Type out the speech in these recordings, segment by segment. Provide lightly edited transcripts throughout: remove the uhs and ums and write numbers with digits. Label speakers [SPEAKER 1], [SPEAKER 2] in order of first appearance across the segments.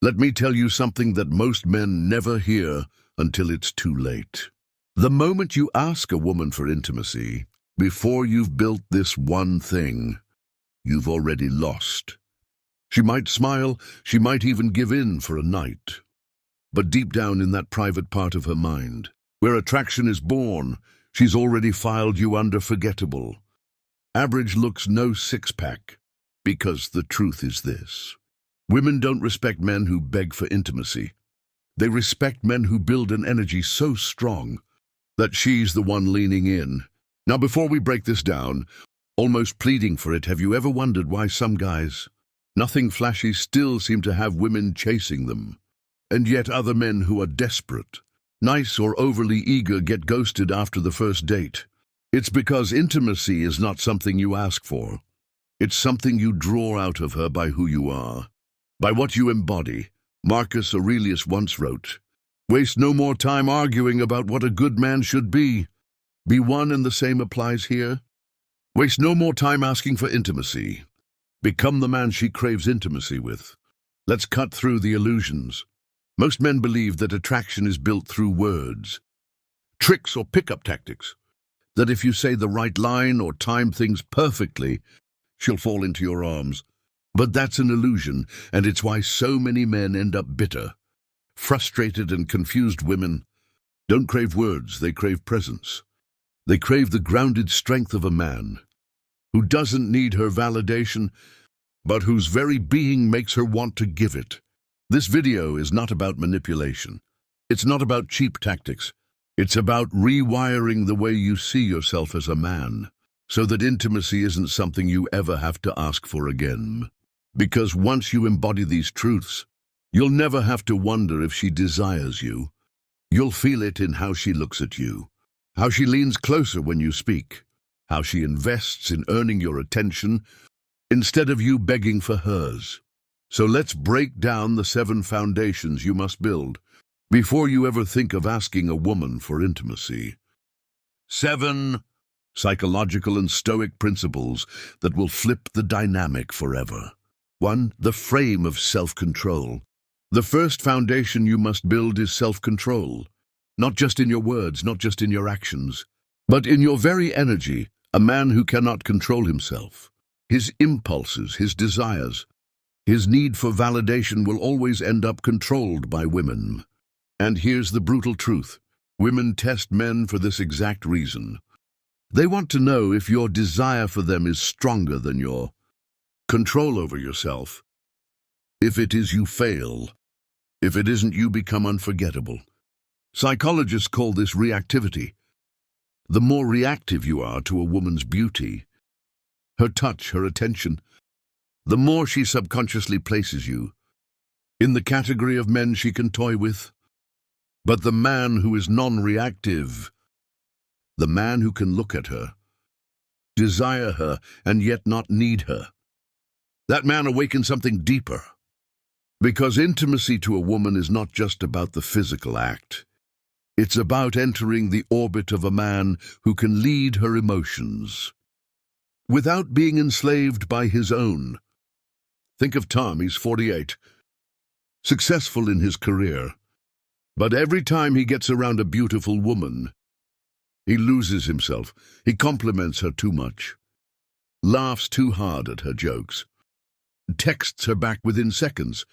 [SPEAKER 1] Let me tell you something that most men never hear until it's too late. The moment you ask a woman for intimacy, before you've built this one thing, you've already lost. She might smile, she might even give in for a night. But deep down in that private part of her mind, where attraction is born, she's already filed you under forgettable. Average looks no six-pack, because the truth is this. Women don't respect men who beg for intimacy. They respect men who build an energy so strong that she's the one leaning in. Now, before we break this down, almost pleading for it, have you ever wondered why some guys, nothing flashy, still seem to have women chasing them? And yet other men who are desperate, nice or overly eager get ghosted after the first date. It's because intimacy is not something you ask for. It's something you draw out of her by who you are, by what you embody. Marcus Aurelius once wrote, "Waste no more time arguing about what a good man should be. Be one, and the same applies here. Waste no more time asking for intimacy. Become the man she craves intimacy with." Let's cut through the illusions. Most men believe that attraction is built through words, tricks or pickup tactics, that if you say the right line or time things perfectly, she'll fall into your arms. But that's an illusion, and it's why so many men end up bitter, frustrated and confused. Women don't crave words, they crave presence. They crave the grounded strength of a man who doesn't need her validation, but whose very being makes her want to give it. This video is not about manipulation. It's not about cheap tactics. It's about rewiring the way you see yourself as a man, so that intimacy isn't something you ever have to ask for again. Because once you embody these truths, you'll never have to wonder if she desires you. You'll feel it in how she looks at you, how she leans closer when you speak, how she invests in earning your attention instead of you begging for hers. So let's break down the 7 foundations you must build before you ever think of asking a woman for intimacy. 7 psychological and Stoic principles that will flip the dynamic forever. 1. The frame of self-control. The first foundation you must build is self-control. Not just in your words, not just in your actions, but in your very energy. A man who cannot control himself, his impulses, his desires, his need for validation will always end up controlled by women. And here's the brutal truth. Women test men for this exact reason. They want to know if your desire for them is stronger than your control over yourself. If it is, you fail. If it isn't, you become unforgettable. Psychologists call this reactivity. The more reactive you are to a woman's beauty, her touch, her attention, the more she subconsciously places you in the category of men she can toy with. But the man who is non-reactive, the man who can look at her, desire her, and yet not need her, that man awakens something deeper. Because intimacy to a woman is not just about the physical act. It's about entering the orbit of a man who can lead her emotions without being enslaved by his own. Think of Tom, he's 48, successful in his career. But every time he gets around a beautiful woman, he loses himself. He compliments her too much, laughs too hard at her jokes, texts her back within seconds.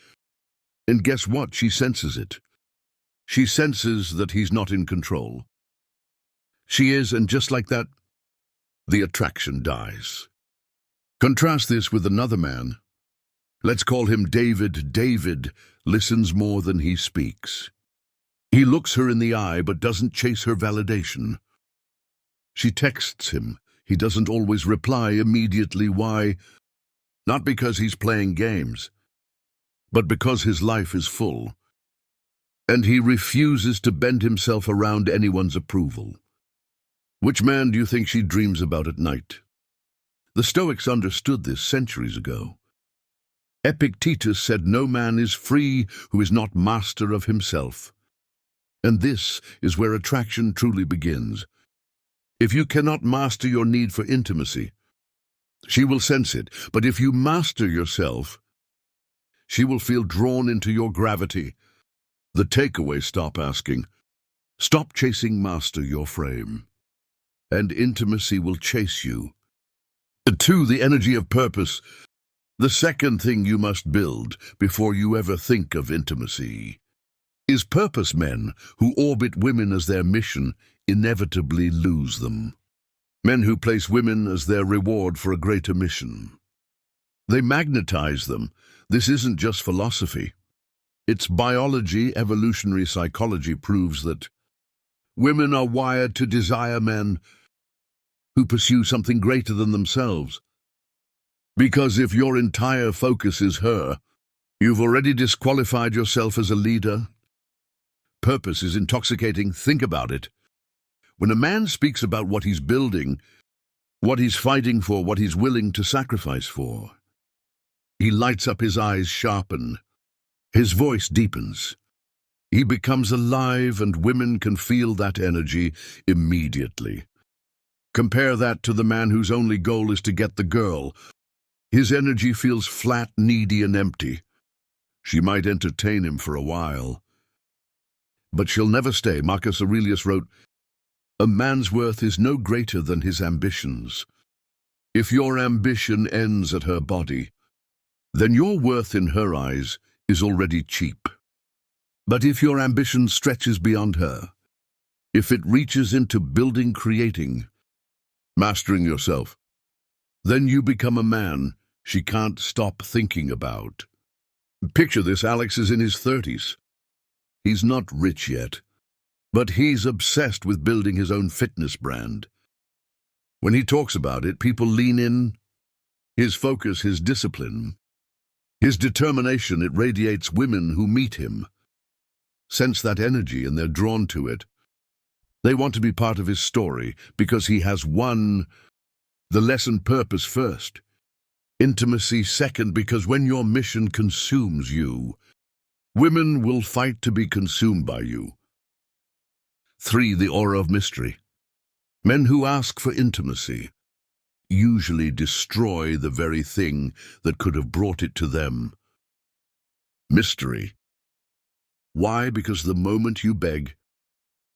[SPEAKER 1] And guess what? She senses it. She senses that he's not in control. She is, and just like that, the attraction dies. Contrast this with another man. Let's call him David. David listens more than he speaks. He looks her in the eye but doesn't chase her validation. She texts him. He doesn't always reply immediately. Why? Not because he's playing games, but because his life is full. And he refuses to bend himself around anyone's approval. Which man do you think she dreams about at night? The Stoics understood this centuries ago. Epictetus said no man is free who is not master of himself. And this is where attraction truly begins. If you cannot master your need for intimacy, she will sense it. But if you master yourself, She will feel drawn into your gravity. The takeaway: stop asking. Stop chasing, master your frame. And intimacy will chase you. 2, the energy of purpose. The second thing you must build before you ever think of intimacy is purpose. Men who orbit women as their mission inevitably lose them. Men who place women as their reward for a greater mission, they magnetize them. This isn't just philosophy. It's biology. Evolutionary psychology proves that women are wired to desire men who pursue something greater than themselves. Because if your entire focus is her, you've already disqualified yourself as a leader. Purpose is intoxicating. Think about it. When a man speaks about what he's building, what he's fighting for, what he's willing to sacrifice for, he lights up, his eyes sharpen, his voice deepens. He becomes alive, and women can feel that energy immediately. Compare that to the man whose only goal is to get the girl. His energy feels flat, needy, and empty. She might entertain him for a while, but she'll never stay. Marcus Aurelius wrote, "A man's worth is no greater than his ambitions." If your ambition ends at her body, then your worth in her eyes is already cheap. But if your ambition stretches beyond her, if it reaches into building, creating, mastering yourself, then you become a man she can't stop thinking about. Picture this: Alex is in his 30s. He's not rich yet, but he's obsessed with building his own fitness brand. When he talks about it, people lean in. His focus, his discipline, his determination, it radiates. Women who meet him sense that energy and they're drawn to it. They want to be part of his story because he has won the lesson. Purpose first, intimacy second, because when your mission consumes you, women will fight to be consumed by you. 3, the aura of mystery. Men who ask for intimacy usually destroy the very thing that could have brought it to them. Mystery. Why? Because the moment you beg,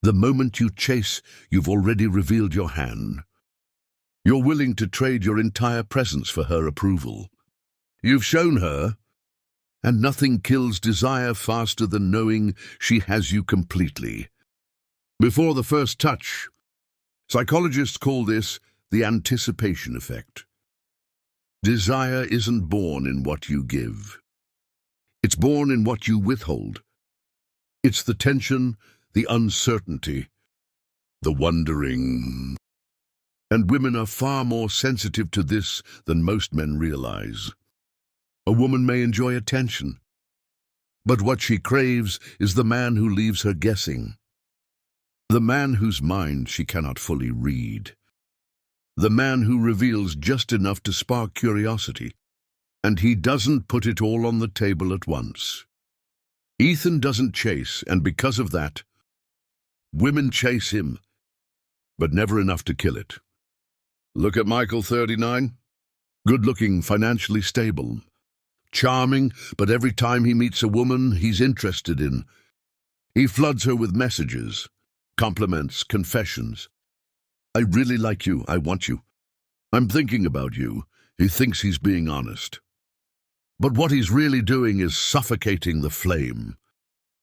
[SPEAKER 1] the moment you chase, you've already revealed your hand. You're willing to trade your entire presence for her approval. You've shown her, and nothing kills desire faster than knowing she has you completely. Before the first touch, psychologists call this the anticipation effect. Desire isn't born in what you give. It's born in what you withhold. It's the tension, the uncertainty, the wondering. And women are far more sensitive to this than most men realize. A woman may enjoy attention, but what she craves is the man who leaves her guessing. The man whose mind she cannot fully read. The man who reveals just enough to spark curiosity, and he doesn't put it all on the table at once. Ethan doesn't chase, and because of that, women chase him, but never enough to kill it. Look at Michael, 39. Good-looking, financially stable, charming, but every time he meets a woman he's interested in, he floods her with messages, compliments, confessions. "I really like you. I want you. I'm thinking about you." He thinks he's being honest. But what he's really doing is suffocating the flame.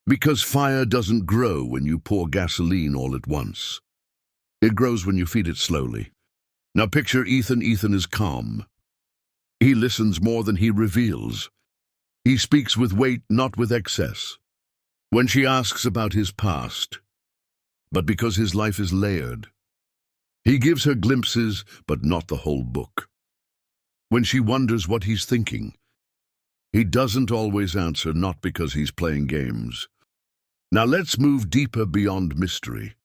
[SPEAKER 1] Because fire doesn't grow when you pour gasoline all at once. It grows when you feed it slowly. Now picture Ethan. Ethan is calm. He listens more than he reveals. He speaks with weight, not with excess. When she asks about his past, but because his life is layered, he gives her glimpses, but not the whole book. When she wonders what he's thinking, he doesn't always answer, not because he's playing games. Now let's move deeper beyond mystery.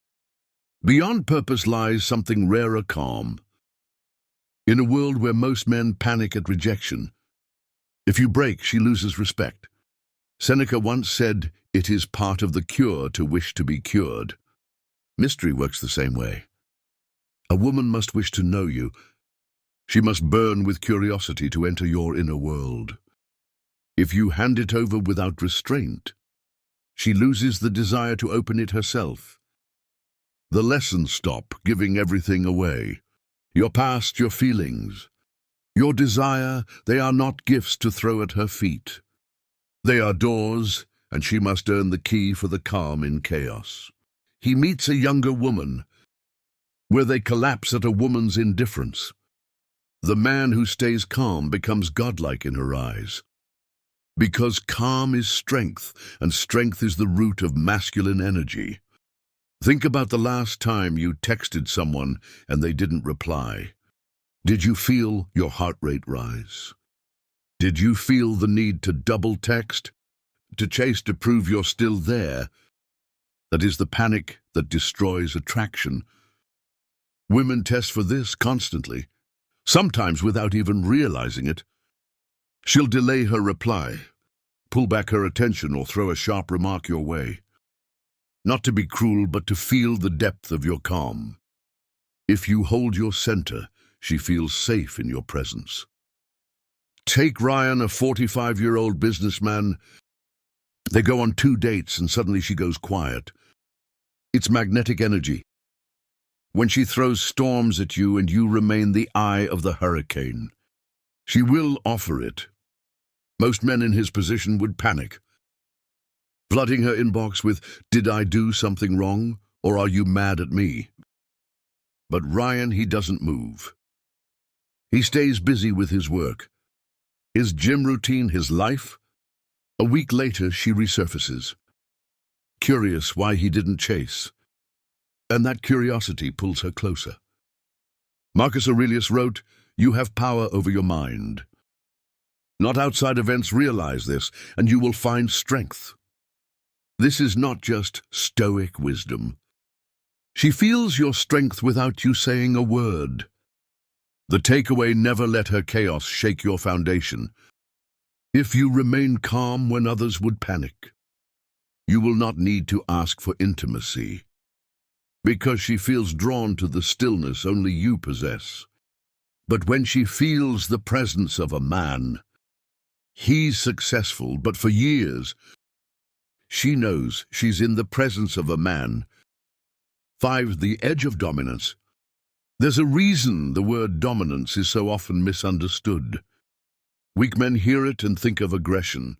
[SPEAKER 1] Beyond purpose lies something rarer: calm. In a world where most men panic at rejection, if you break, she loses respect. Seneca once said, "It is part of the cure to wish to be cured." Mystery works the same way. A woman must wish to know you. She must burn with curiosity to enter your inner world. If you hand it over without restraint, she loses the desire to open it herself. The lessons stop giving everything away. Your past, your feelings, your desire, they are not gifts to throw at her feet. They are doors, and she must earn the key for the calm in chaos. He meets a younger woman, where they collapse at a woman's indifference. The man who stays calm becomes godlike in her eyes. Because calm is strength, and strength is the root of masculine energy. Think about the last time you texted someone and they didn't reply. Did you feel your heart rate rise? Did you feel the need to double text, to chase to prove you're still there? That is the panic that destroys attraction. Women test for this constantly, sometimes without even realizing it. She'll delay her reply, pull back her attention, or throw a sharp remark your way. Not to be cruel, but to feel the depth of your calm. If you hold your center, she feels safe in your presence. Take Ryan, a 45-year-old businessman. They go on 2 dates and suddenly she goes quiet. It's magnetic energy. When she throws storms at you and you remain the eye of the hurricane, she will offer it. Most men in his position would panic, flooding her inbox with, "Did I do something wrong? Or are you mad at me?" But Ryan, he doesn't move. He stays busy with his work, his gym routine, his life. A week later, she resurfaces, curious why he didn't chase. And that curiosity pulls her closer. Marcus Aurelius wrote, "You have power over your mind." Not outside events realize this, and you will find strength. This is not just Stoic wisdom. She feels your strength without you saying a word. The takeaway: never let her chaos shake your foundation. If you remain calm when others would panic, you will not need to ask for intimacy, because she feels drawn to the stillness only you possess. But when she feels the presence of a man, he's successful, but for years, she knows she's in the presence of a man. 5. The edge of dominance. There's a reason the word dominance is so often misunderstood. Weak men hear it and think of aggression,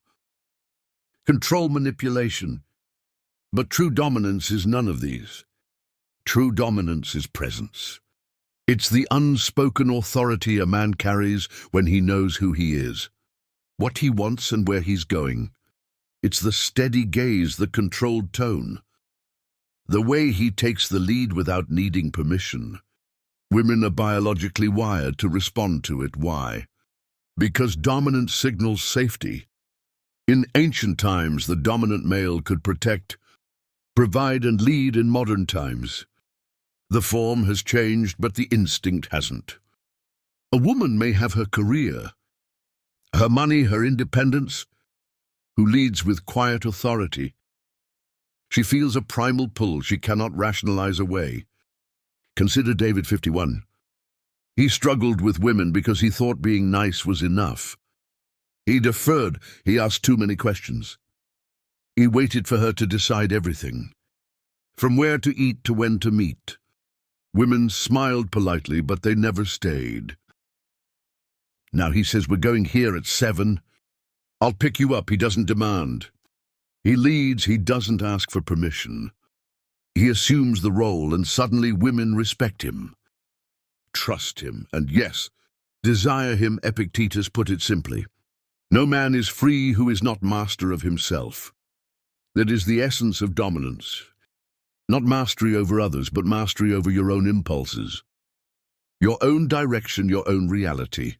[SPEAKER 1] control, manipulation. But true dominance is none of these. True dominance is presence. It's the unspoken authority a man carries when he knows who he is, what he wants and where he's going. It's the steady gaze, the controlled tone, the way he takes the lead without needing permission. Women are biologically wired to respond to it. Why? Because dominance signals safety. In ancient times, the dominant male could protect, provide, and lead. In modern times, the form has changed, but the instinct hasn't. A woman may have her career, her money, her independence, who leads with quiet authority. She feels a primal pull she cannot rationalize away. Consider David, 51. He struggled with women because he thought being nice was enough. He deferred. He asked too many questions. He waited for her to decide everything, from where to eat to when to meet. Women smiled politely, but they never stayed. Now he says, "We're going here at 7. I'll pick you up." He doesn't demand. He leads. He doesn't ask for permission. He assumes the role, and suddenly women respect him, trust him, and yes, desire him. Epictetus put it simply: no man is free who is not master of himself. That is the essence of dominance. Not mastery over others, but mastery over your own impulses, your own direction, your own reality.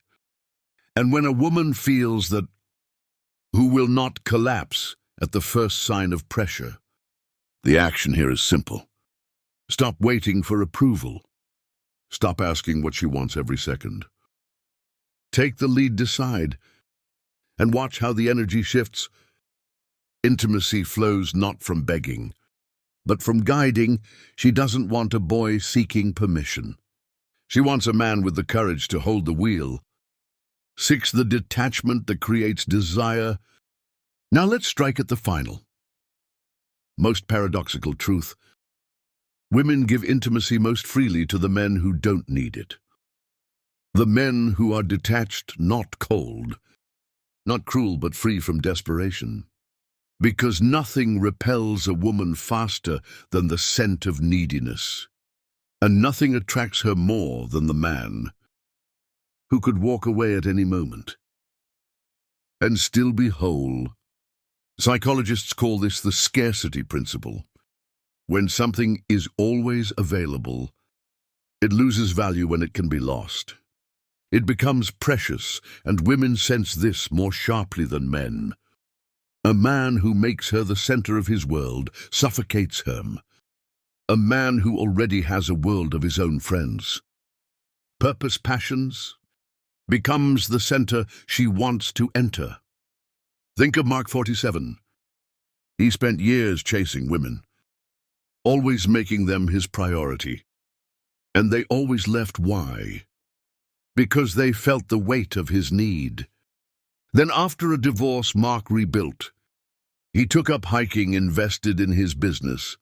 [SPEAKER 1] And when a woman feels that, who will not collapse at the first sign of pressure, the action here is simple. Stop waiting for approval. Stop asking what she wants every second. Take the lead, decide, and watch how the energy shifts. Intimacy flows not from begging, but from guiding. She doesn't want a boy seeking permission. She wants a man with the courage to hold the wheel. 6, the detachment that creates desire. Now let's strike at the final, most paradoxical truth. Women give intimacy most freely to the men who don't need it. The men who are detached, not cold, not cruel but free from desperation. Because nothing repels a woman faster than the scent of neediness, and nothing attracts her more than the man who could walk away at any moment and still be whole. Psychologists call this the scarcity principle. When something is always available, it loses value when it can be lost. It becomes precious, and women sense this more sharply than men. A man who makes her the center of his world suffocates her. A man who already has a world of his own friends, purpose, passions, becomes the center she wants to enter. Think of Mark 47. He spent years chasing women, always making them his priority. And they always left. Why? Because they felt the weight of his need. Then after a divorce, Mark rebuilt. He took up hiking, invested in his business,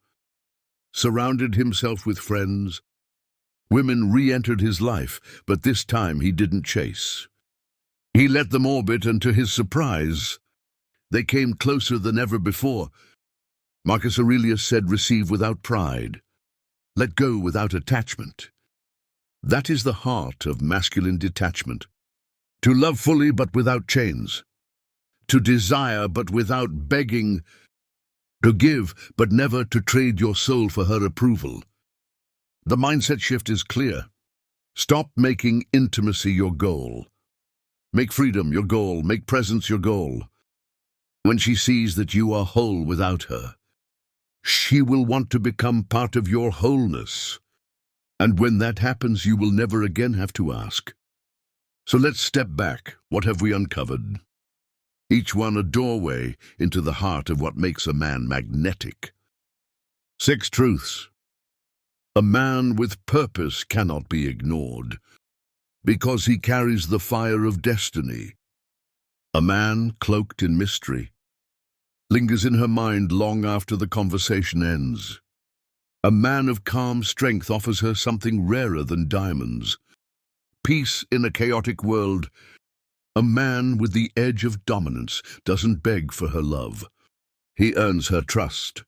[SPEAKER 1] surrounded himself with friends. Women re-entered his life, but this time he didn't chase. He let them orbit, and to his surprise, they came closer than ever before. Marcus Aurelius said, "Receive without pride. Let go without attachment." That is the heart of masculine detachment. To love fully but without chains. To desire but without begging. To give but never to trade your soul for her approval. The mindset shift is clear. Stop making intimacy your goal. Make freedom your goal. Make presence your goal. When she sees that you are whole without her, she will want to become part of your wholeness. And when that happens, you will never again have to ask. So let's step back. What have we uncovered? Each one a doorway into the heart of what makes a man magnetic. 6 truths. A man with purpose cannot be ignored, because he carries the fire of destiny. A man cloaked in mystery lingers in her mind long after the conversation ends. A man of calm strength offers her something rarer than diamonds. Peace in a chaotic world. A man with the edge of dominance doesn't beg for her love. He earns her trust.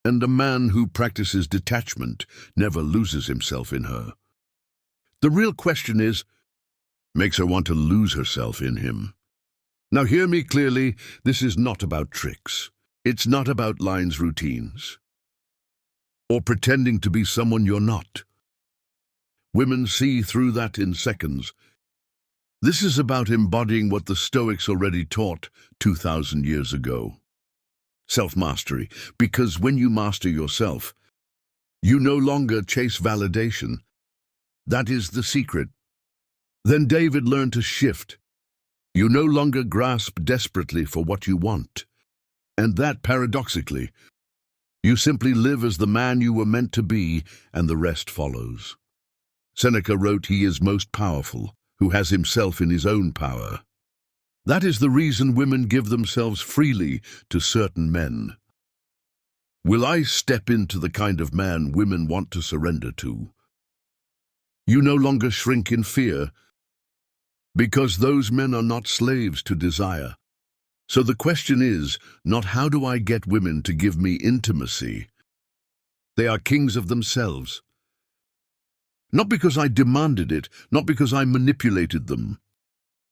[SPEAKER 1] And a man who practices detachment never loses himself in her. The real question is, makes her want to lose herself in him. Now hear me clearly, this is not about tricks. It's not about lines, routines, or pretending to be someone you're not. Women see through that in seconds. This is about embodying what the Stoics already taught 2,000 years ago. Self-mastery, because when you master yourself, you no longer chase validation. That is the secret. Then David learned to shift. You no longer grasp desperately for what you want. And that, paradoxically, you simply live as the man you were meant to be, and the rest follows. Seneca wrote, "He is most powerful who has himself in his own power." That is the reason women give themselves freely to certain men. Will I step into the kind of man women want to surrender to? You no longer shrink in fear, because those men are not slaves to desire. So the question is not how do I get women to give me intimacy? They are kings of themselves. Not because I demanded it, not because I manipulated them,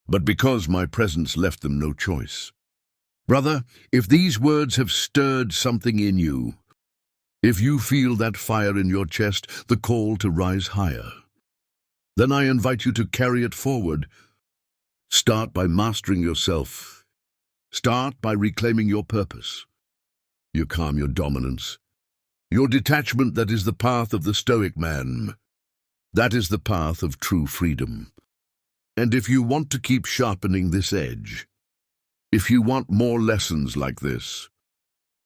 [SPEAKER 1] but because my presence left them no choice. Brother, if these words have stirred something in you, if you feel that fire in your chest, the call to rise higher, then I invite you to carry it forward. Start by mastering yourself. Start by reclaiming your purpose, your calm, your dominance, your detachment. That is the path of the Stoic man. That is the path of true freedom. And if you want to keep sharpening this edge, if you want more lessons like this,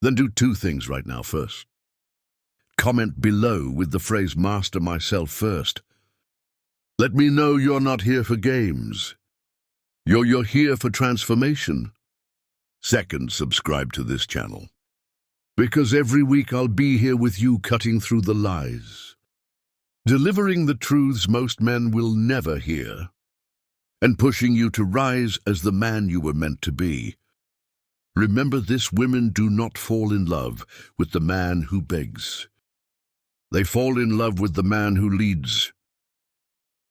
[SPEAKER 1] then do 2 things right now. First, comment below with the phrase "Master myself first." Let me know you're not here for games. You're here for transformation. Second, subscribe to this channel. Because every week I'll be here with you cutting through the lies, delivering the truths most men will never hear, and pushing you to rise as the man you were meant to be. Remember this, women do not fall in love with the man who begs. They fall in love with the man who leads.